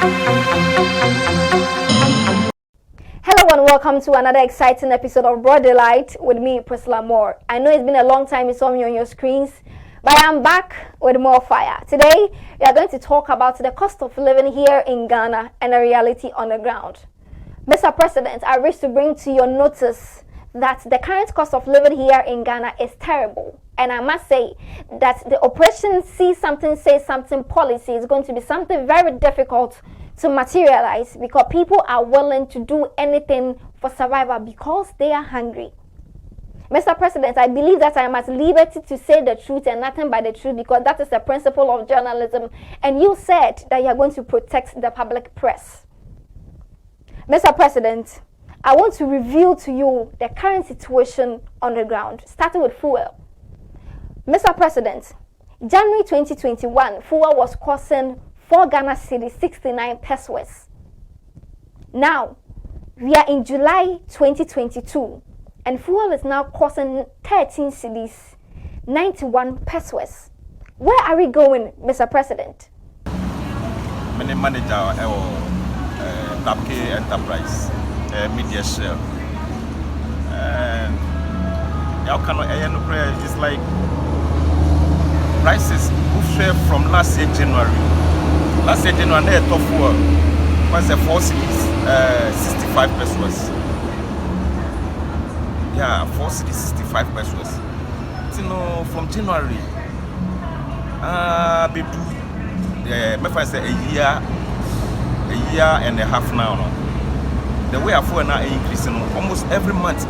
Hello and welcome to another exciting episode of Broad Daylight with me, Priscilla Moore. I know it's been a long time you saw me on your screens, but I'm back with more fire. Today, we are going to talk about the cost of living here in Ghana and the reality on the ground. Mr. President, I wish to bring to your notice that the current cost of living here in Ghana is terrible. And I must say that the Operation See Something, Say Something policy is going to be something very difficult to materialize because people are willing to do anything for survival because they are hungry. Mr. President, I believe that I am at liberty to say the truth and nothing but the truth because that is the principle of journalism. And you said that you are going to protect the public press. Mr. President, I want to reveal to you the current situation on the ground, starting with fuel. Mr. President, January 2021, fuel was costing 4 Ghana cedis 69 pesos. Now, we are in July 2022, and fuel is now costing 13 cedis 91 pesos. Where are we going, Mr. President? My manager Tapke Enterprise, media share. And how can I it's like prices share from last year January. Last year January they top fuel was a 4 cedis 65 pesos. Yeah, 4 cedis 65 pesos. You know, from January be do my friend say a year and a half now. No? The way I feel now increasing almost every month.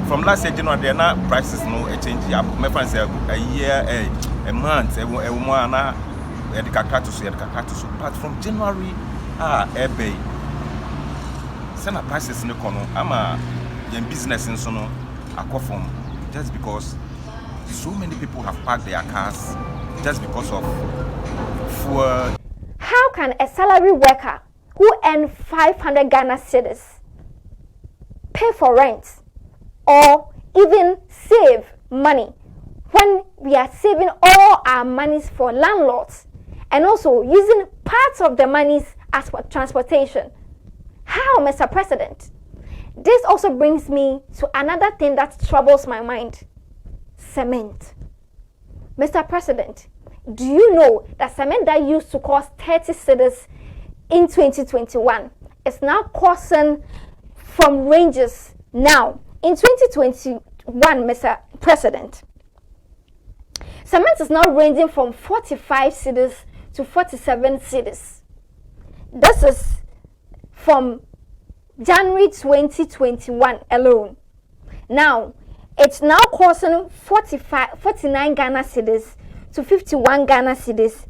From last year January, there are now prices no change. My friend say a year, a month, a month. But from January, ebay. Send prices in the corner. I'm a business in Sono, Aquafom, just because so many people have parked their cars just because of fuel. How can a salary worker who earns 500 Ghana cedis pay for rent or even save money when we are saving all our monies for landlords and also using parts of the monies as for transportation? How, Mr. President? This also brings me to another thing that troubles my mind: cement. Mr. President, do you know that cement that used to cost 30 cedis in 2021 is now costing from ranges now in 2021, Mr. President? Cement is now ranging from 45 cedis to 47 cedis. This is from January 2021 alone. Now, it's now costing 49 Ghana cedis to 51 Ghana cedis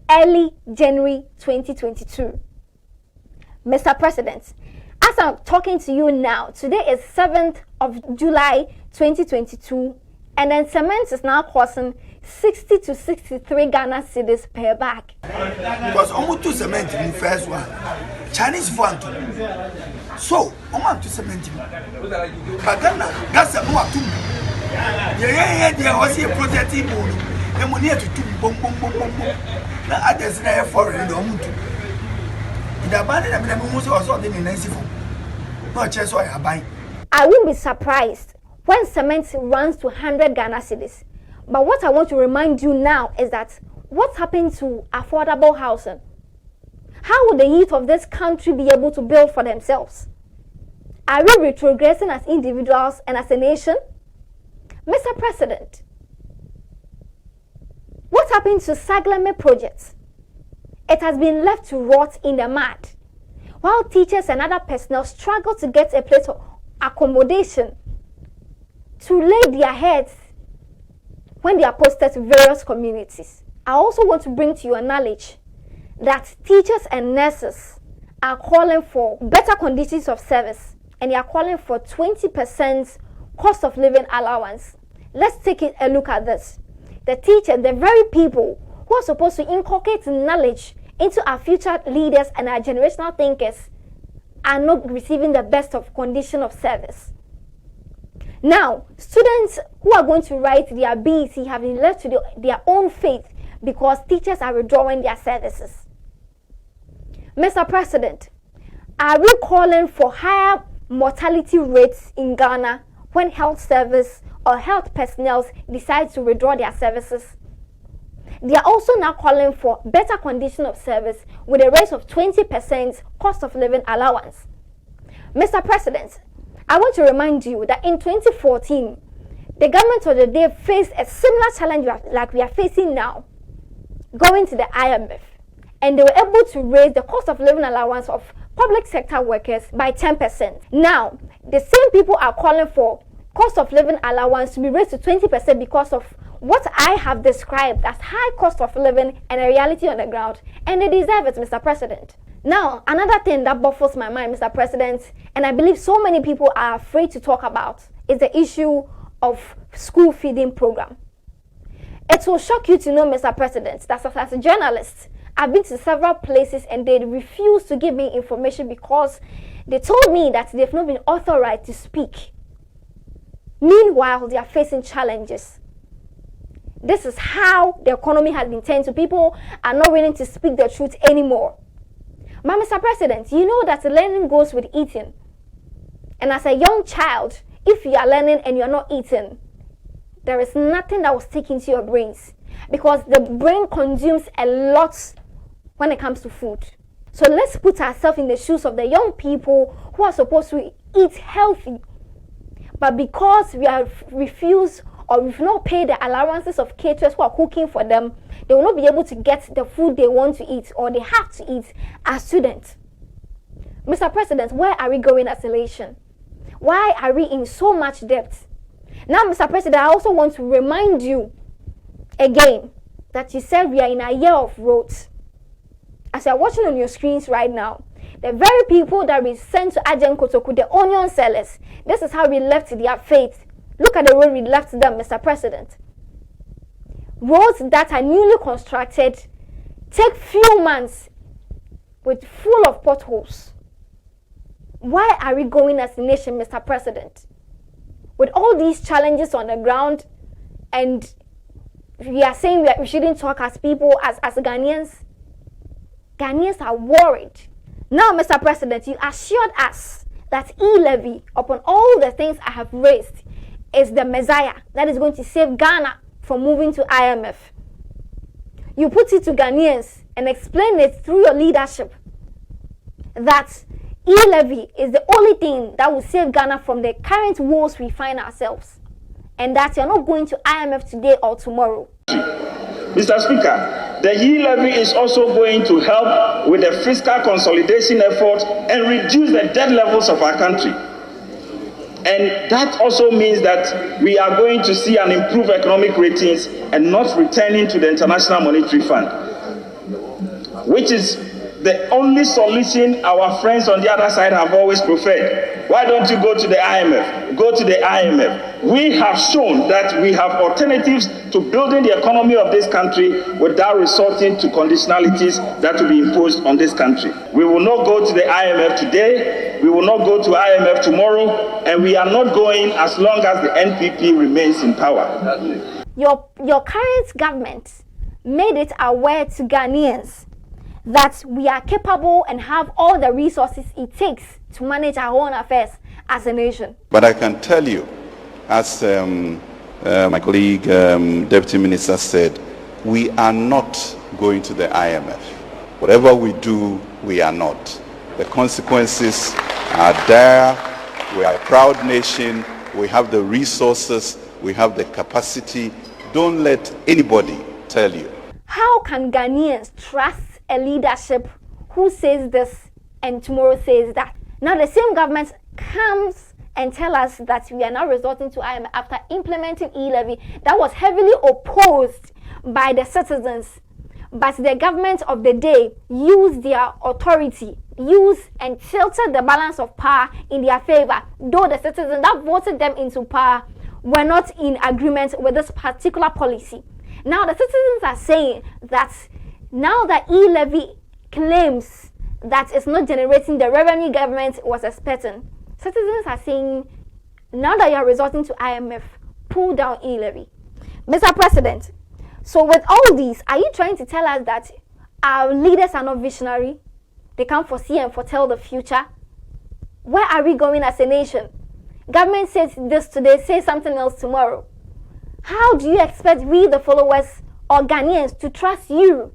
early January 2022. Mr. President, as I'm talking to you now, today is 7th of July 2022, and then cement is now costing 60 to 63 Ghana cedis per bag. Because almost to cement in the first one, Chinese one too. So, almost to cement. But then that's a more too. Yeah, there was a protective mode. And when you have to boom. Now, others are foreign. The abandoned of the most was all in nice for. Not just what I buy. I won't be surprised when cement runs to 100 Ghana cedis. But what I want to remind you now is that what happened to affordable housing? How will the youth of this country be able to build for themselves? Are we retrogressing as individuals and as a nation? Mr. President, what happened to Saglame project? It has been left to rot in the mud, while teachers and other personnel struggle to get a place of accommodation to lay their heads when they are posted to various communities. I also want to bring to your knowledge that teachers and nurses are calling for better conditions of service, and they are calling for 20% cost of living allowance. Let's take a look at this. The teachers, the very people who are supposed to inculcate knowledge into our future leaders and our generational thinkers, are not receiving the best of condition of service. Now, students who are going to write their BEC have been left to their own fate because teachers are withdrawing their services. Mr. President, are we calling for higher mortality rates in Ghana when health service or health personnel decide to withdraw their services? They are also now calling for better condition of service with a raise of 20% cost of living allowance. Mr. President, I want to remind you that in 2014, the government of the day faced a similar challenge like we are facing now, going to the IMF, and they were able to raise the cost of living allowance of public sector workers by 10%. Now, the same people are calling for cost of living allowance to be raised to 20% because of what I have described as high cost of living and a reality on the ground, and they deserve it, Mr. President. Now, another thing that baffles my mind, Mr. President, and I believe so many people are afraid to talk about, is the issue of school feeding program. It will shock you to know, Mr. President, that as a journalist, I've been to several places and they refuse to give me information because they told me that they've not been authorized to speak. Meanwhile, they are facing challenges. This is how the economy has been turned to. People are not willing to speak the truth anymore. But Mr. President, you know that learning goes with eating. And as a young child, if you are learning and you are not eating, there is nothing that will stick into your brains because the brain consumes a lot when it comes to food. So let's put ourselves in the shoes of the young people who are supposed to eat healthy. But because we have refused or we've not paid the allowances of caterers who are cooking for them, they will not be able to get the food they want to eat or they have to eat as students. Mr. President, where are we going as a nation? Why are we in so much debt? Now, Mr. President, I also want to remind you again that you said we are in a year of roads. As you are watching on your screens right now, the very people that we sent to Agent Kotoku, the onion sellers, this is how we left their fate. Look at the road we left them, Mr. President. Roads that are newly constructed take few months with full of potholes. Why are we going as a nation, Mr. President? With all these challenges on the ground, and we are saying we shouldn't talk as people, as Ghanaians. Ghanaians are worried. Now, Mr. President, you assured us that e-levy, upon all the things I have raised, is the messiah that is going to save Ghana from moving to IMF. You put it to Ghanaians and explain it through your leadership that e-levy is the only thing that will save Ghana from the current woes we find ourselves, and that you're not going to IMF today or tomorrow. Mr. Speaker, the e-levy is also going to help with the fiscal consolidation effort and reduce the debt levels of our country. And that also means that we are going to see an improved economic ratings and not returning to the International Monetary Fund, which is the only solution our friends on the other side have always preferred. Why don't you go to the IMF? Go to the IMF. We have shown that we have alternatives to building the economy of this country without resorting to conditionalities that will be imposed on this country. We will not go to the IMF today, we will not go to IMF tomorrow, and we are not going as long as the NPP remains in power. Your current government made it aware to Ghanaians that we are capable and have all the resources it takes to manage our own affairs as a nation. But I can tell you, as my colleague, Deputy Minister said, we are not going to the IMF. Whatever we do, we are not. The consequences are there. We are a proud nation. We have the resources. We have the capacity. Don't let anybody tell you. How can Ghanaians trust a leadership who says this and tomorrow says that? Now the same government comes and tell us that we are now resorting to IMF after implementing e-levy that was heavily opposed by the citizens. But the government of the day used their authority, used and tilted the balance of power in their favor, though the citizens that voted them into power were not in agreement with this particular policy. Now the citizens are saying that now that e-levy claims that it's not generating the revenue government was expecting, citizens are saying, now that you are resorting to IMF, pull down e-levy. Mr. President, so with all these, are you trying to tell us that our leaders are not visionary? They can't foresee and foretell the future. Where are we going as a nation? Government says this today, say something else tomorrow. How do you expect we, the followers or Ghanaians, to trust you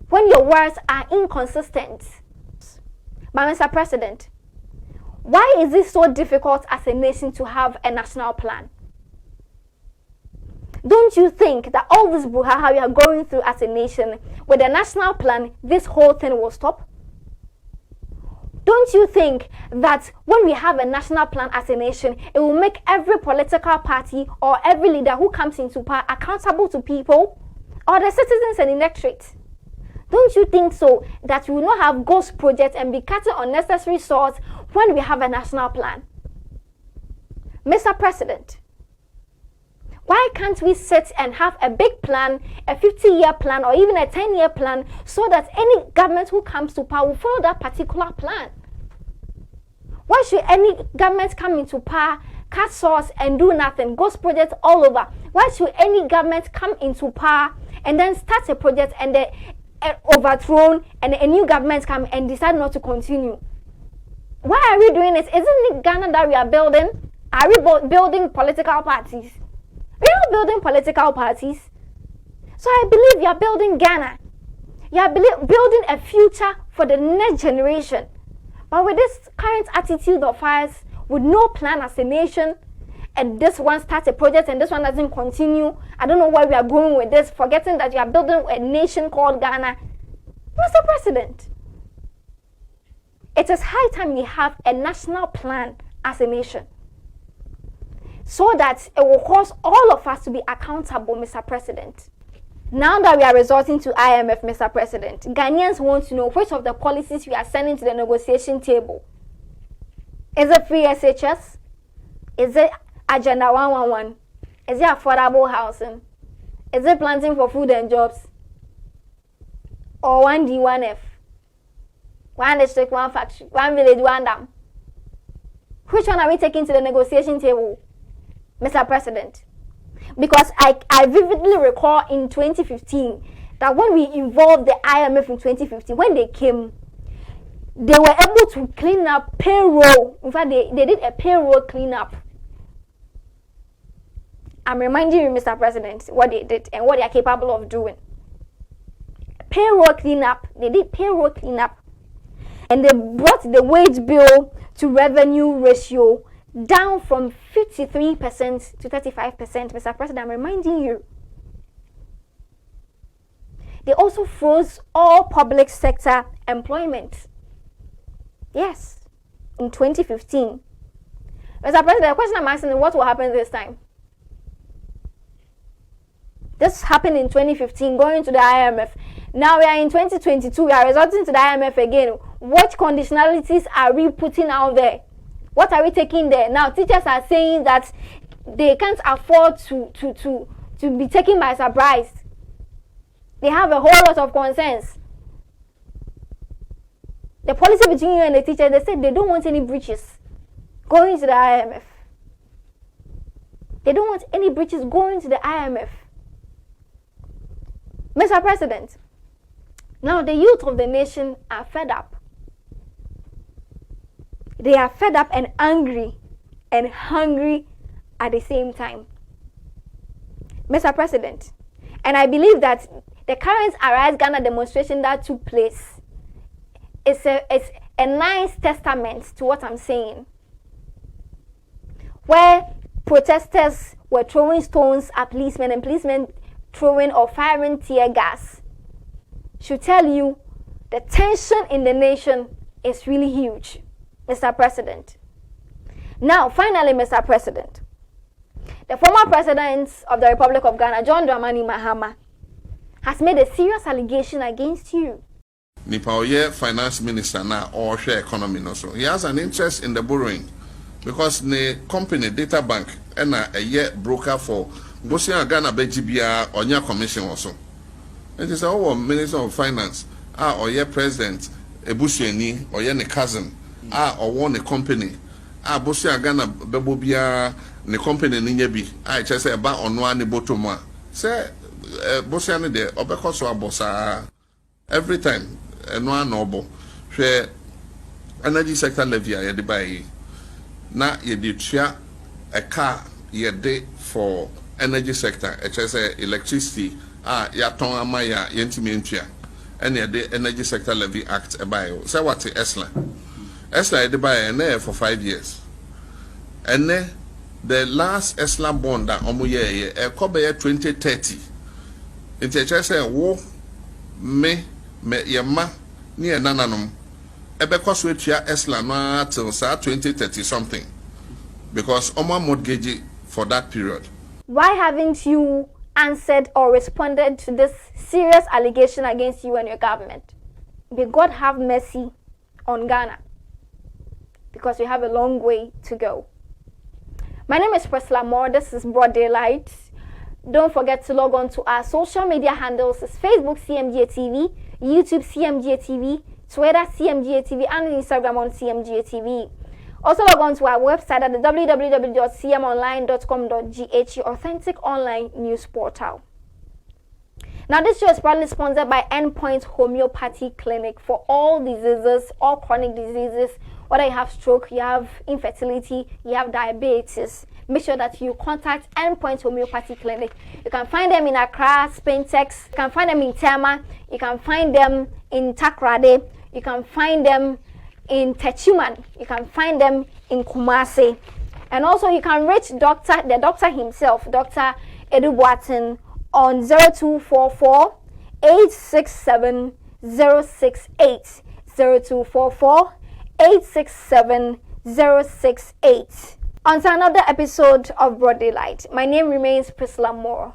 when your words are inconsistent? But Mr. President, why is it so difficult as a nation to have a national plan? Don't you think that all this brouhaha we are going through as a nation, with a national plan, this whole thing will stop? Don't you think that when we have a national plan as a nation, it will make every political party or every leader who comes into power accountable to people or the citizens and electorate? Don't you think so that we will not have ghost projects and be cutting unnecessary swords when we have a national plan? Mr. President, why can't we sit and have a big plan, a 50-year plan or even a 10-year plan, so that any government who comes to power will follow that particular plan? Why should any government come into power, cut swords and do nothing, ghost projects all over? Why should any government come into power and then start a project and then overthrown and a new government come and decide not to continue? Why are we doing this? Isn't it Ghana that we are building? Are we building political parties? We are building political parties. So I believe you are building Ghana. You are building a future for the next generation. But with this current attitude of ours, with no plan as a nation, and this one starts a project and this one doesn't continue, I don't know where we are going with this, forgetting that you are building a nation called Ghana. Mr. President, it is high time we have a national plan as a nation, so that it will cause all of us to be accountable, Mr. President. Now that we are resorting to IMF, Mr. President, Ghanaians want to know which of the policies we are sending to the negotiation table. Is it free SHS? Is it Agenda 111? Is it affordable housing? Is it planting for food and jobs? Or 1D, 1F? One district, one factory, one village, one dam? Which one are we taking to the negotiation table, Mr. President? Because I vividly recall in 2015 that when we involved the IMF in 2015, when they came, they were able to clean up payroll. In fact, they did a payroll cleanup. I'm reminding you, Mr. President, what they did and what they are capable of doing. Payroll cleanup. They did payroll cleanup. And they brought the wage bill to revenue ratio down from 53% to 35%. Mr. President, I'm reminding you. They also froze all public sector employment. Yes, in 2015. Mr. President, the question I'm asking is, what will happen this time? This happened in 2015, going to the IMF. Now we are in 2022, we are resorting to the IMF again. What conditionalities are we putting out there? What are we taking there? Now teachers are saying that they can't afford to be taken by surprise. They have a whole lot of concerns. The policy between you and the teacher, they said they don't want any breaches going to the IMF. They don't want any breaches going to the IMF. Mr. President, now the youth of the nation are fed up. They are fed up and angry and hungry at the same time. Mr. President, and I believe that the current Arise Ghana demonstration that took place is a nice testament to what I'm saying. Where protesters were throwing stones at policemen and policemen throwing or firing tear gas, should tell you the tension in the nation is really huge, Mr. President. Now, finally, Mr. President, the former president of the Republic of Ghana, John Dramani Mahama, has made a serious allegation against you. Nipa oye finance minister na or share economy no so. He has an interest in the borrowing because the company Data Bank and a year broker for Bosia Ghana Bejibia onya commission also. It is our Minister of Finance, or your president, Ebusueni, or your cousin, or one a company, Bosia Ghana Bebobia, the company Ninyabi, I just say about on one bottom. Say, Bosiani de Obekoso Bosa every time, no noble. hwɛ energy sector levy a yɛde baeɛ na yɛde tua a car yɛde for energy sector ɛkyerɛ sɛ electricity a yɛatɔn ama yɛ a yɛntumi ntua ɛne yɛde energy sector levy act ɛbaeɛ sɛ wate esla yɛde baeɛ na yɛ for 5 years ɛnɛ the last esla bond a ɔmo yɛɛyɛ ɛkɔ bɛyɛ 2030 nti ɛkyerɛ sɛ wo me yɛma ne yɛ nananom ɛbɛkɔ so atua esla no till saa 2030 something because ɔmo mortgage for that period. Why haven't you answered or responded to this serious allegation against you and your government? May God have mercy on Ghana, because we have a long way to go. My name is Priscilla Moore. This is Broad Daylight. Don't forget to log on to our social media handles. It's Facebook CMGA TV, YouTube CMGA TV, Twitter CMGA TV, and Instagram on CMGA TV. Also log on to our website at the www.cmonline.com.gh, your authentic online news portal. Now, this show is proudly sponsored by Endpoint Homeopathy Clinic for all diseases, all chronic diseases. Whether you have stroke, you have infertility, you have diabetes, make sure that you contact Endpoint Homeopathy Clinic. You can find them in Accra, Spaintex. You can find them in Tema. You can find them in Takrade. You can find them in Techiman. You can find them in Kumasi. And also you can reach the doctor himself, Dr. Edu Boatin, on 0244 867 068. 0244 867 068. Until another episode of Broad Daylight, my name remains Priscilla Moore.